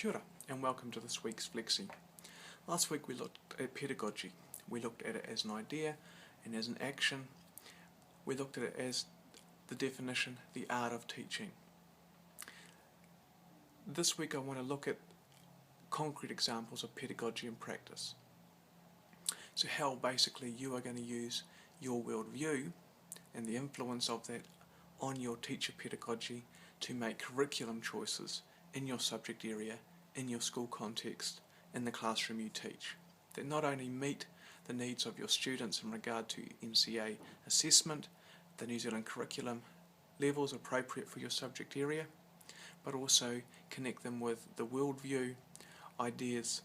Kia ora, and welcome to this week's Flexi. Last week we looked at pedagogy. We looked at it as an idea and as an action. We looked at it as the definition, the art of teaching. This week I want to look at concrete examples of pedagogy in practice. So how basically you are going to use your worldview and the influence of that on your teacher pedagogy to make curriculum choices in your subject area, in your school context, in the classroom you teach, that not only meet the needs of your students in regard to NCA assessment, the New Zealand curriculum levels appropriate for your subject area, but also connect them with the worldview, ideas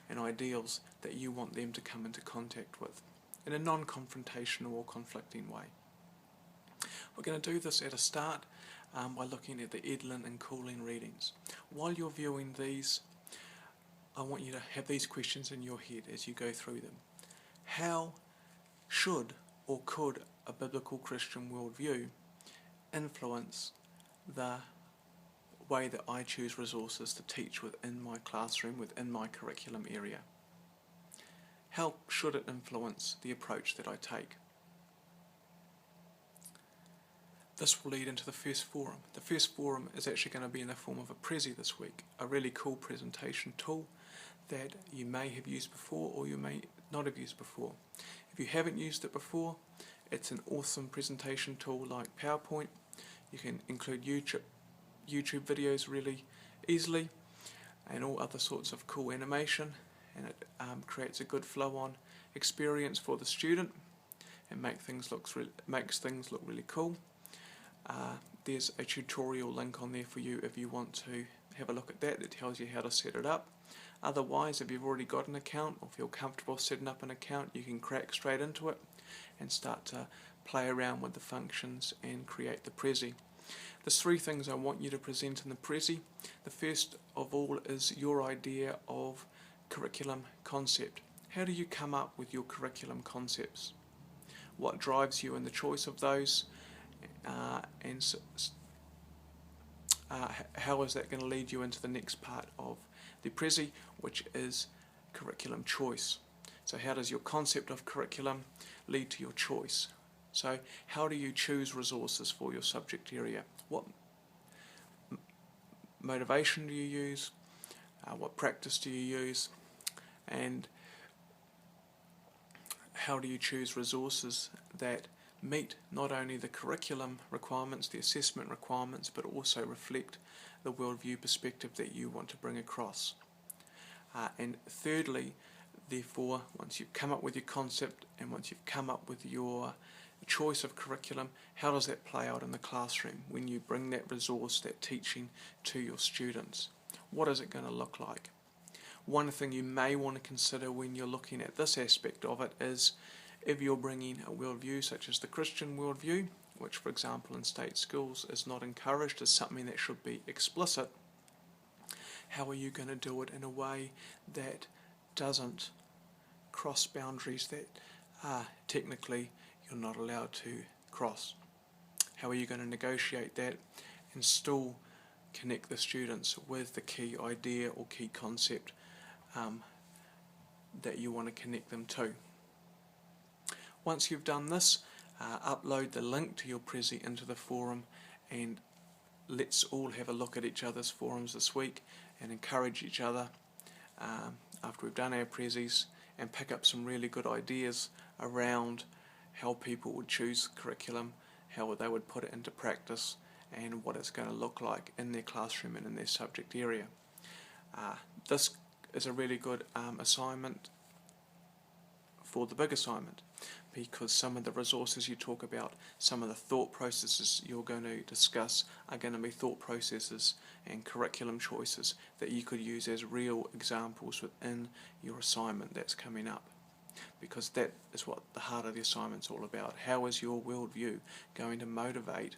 and ideals that you want them to come into contact with in a non-confrontational or conflicting way. We're going to do this at a start by looking at the Edlin and Cooling readings. While you're viewing these, I want you to have these questions in your head as you go through them. How should or could a biblical Christian worldview influence the way that I choose resources to teach within my classroom, within my curriculum area? How should it influence the approach that I take? This will lead into the first forum. The first forum is actually going to be in the form of a Prezi this week, a really cool presentation tool that you may have used before or you may not have used before. If you haven't used it before, it's an awesome presentation tool like PowerPoint. You can include YouTube videos really easily and all other sorts of cool animation, and it creates a good flow-on experience for the student and makes things look really cool. There's a tutorial link on there for you if you want to have a look at that tells you how to set it up. Otherwise, if you've already got an account or feel comfortable setting up an account, you can crack straight into it and start to play around with the functions and create the Prezi. There's three things I want you to present in the Prezi. The first of all is your idea of curriculum concept. How do you come up with your curriculum concepts? What drives you in the choice of those? And how is that going to lead you into the next part of the Prezi, which is curriculum choice? So how does your concept of curriculum lead to your choice? So how do you choose resources for your subject area? What motivation do you use? What practice do you use? And how do you choose resources that meet not only the curriculum requirements, the assessment requirements, but also reflect the worldview perspective that you want to bring across? And thirdly, therefore, once you've come up with your concept and once you've come up with your choice of curriculum, how does that play out in the classroom when you bring that resource, that teaching to your students? What is it going to look like? One thing you may want to consider when you're looking at this aspect of it is if you're bringing a worldview such as the Christian worldview, which for example in state schools is not encouraged, is something that should be explicit, how are you going to do it in a way that doesn't cross boundaries that technically you're not allowed to cross? How are you going to negotiate that and still connect the students with the key idea or key concept that you want to connect them to? Once you've done this, upload the link to your Prezi into the forum, and let's all have a look at each other's forums this week and encourage each other after we've done our Prezis and pick up some really good ideas around how people would choose curriculum, how they would put it into practice, and what it's going to look like in their classroom and in their subject area. This is a really good assignment for the big assignment, because some of the resources you talk about, some of the thought processes you're going to discuss are going to be thought processes and curriculum choices that you could use as real examples within your assignment that's coming up, because that is what the heart of the assignment's all about. How is your worldview going to motivate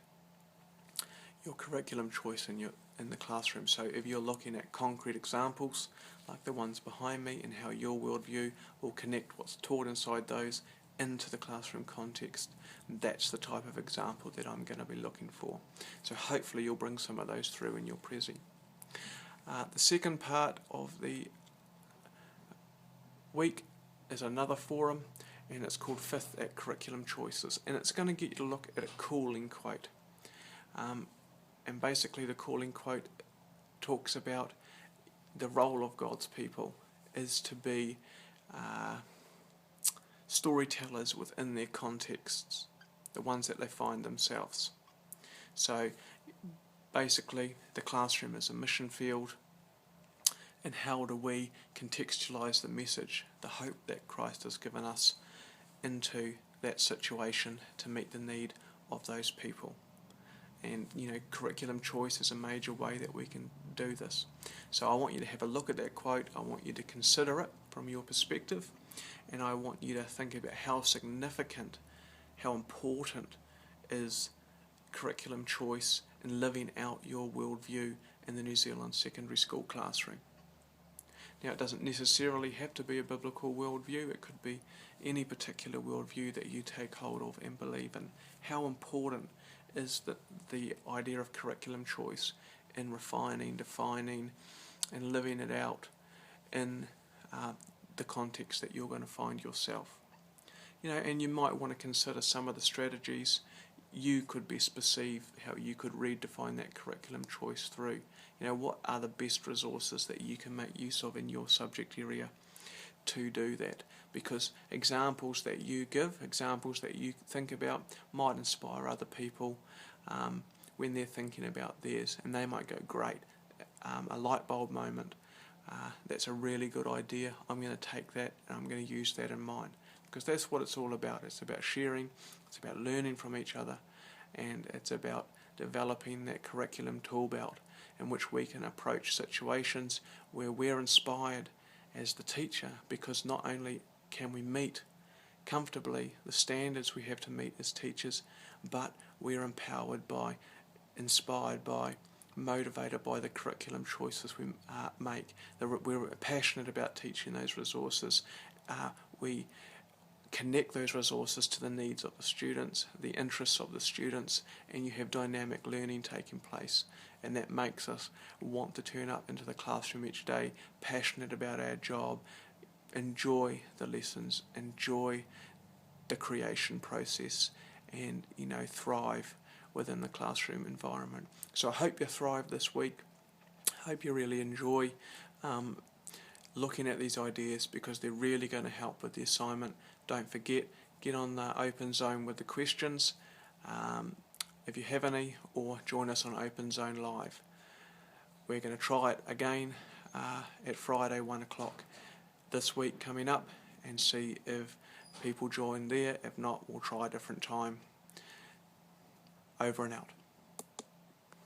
your curriculum choice in the classroom? So if you're looking at concrete examples like the ones behind me and how your worldview will connect what's taught inside those into the classroom context, that's the type of example that I'm going to be looking for. So hopefully you'll bring some of those through in your Prezi. The second part of the week is another forum, and it's called Fifth at Curriculum Choices, and it's going to get you to look at a calling quote. And basically the calling quote talks about the role of God's people is to be storytellers within their contexts, the ones that they find themselves. So basically the classroom is a mission field, and how do we contextualise the message, the hope that Christ has given us, into that situation to meet the need of those people. And curriculum choice is a major way that we can do this. So I want you to have a look at that quote, I want you to consider it from your perspective, and I want you to think about how significant, how important is curriculum choice in living out your worldview in the New Zealand secondary school classroom. Now, it doesn't necessarily have to be a biblical worldview, it could be any particular worldview that you take hold of and believe in. How important is the idea of curriculum choice in refining, defining and living it out in the context that you're going to find yourself. And you might want to consider some of the strategies you could best perceive, how you could redefine that curriculum choice through. What are the best resources that you can make use of in your subject area to do that? Because examples that you give, examples that you think about might inspire other people when they're thinking about theirs, and they might go, great, a light bulb moment, that's a really good idea, I'm going to take that and I'm going to use that in mine. Because that's what it's all about. It's about sharing, it's about learning from each other, and it's about developing that curriculum tool belt in which we can approach situations where we're inspired as the teacher, because not only can we meet comfortably the standards we have to meet as teachers, but we're empowered by, inspired by, motivated by the curriculum choices we make. We're passionate about teaching those resources. We connect those resources to the needs of the students, the interests of the students, and you have dynamic learning taking place. And that makes us want to turn up into the classroom each day, passionate about our job, enjoy the lessons, enjoy the creation process, and thrive within the classroom environment. So I hope you thrive this week. I hope you really enjoy looking at these ideas, because they're really going to help with the assignment. Don't forget, get on the Open Zone with the questions if you have any, or join us on Open Zone Live. We're going to try it again at Friday 1 o'clock this week coming up, and see if people join there. If not, we'll try a different time. Over and out.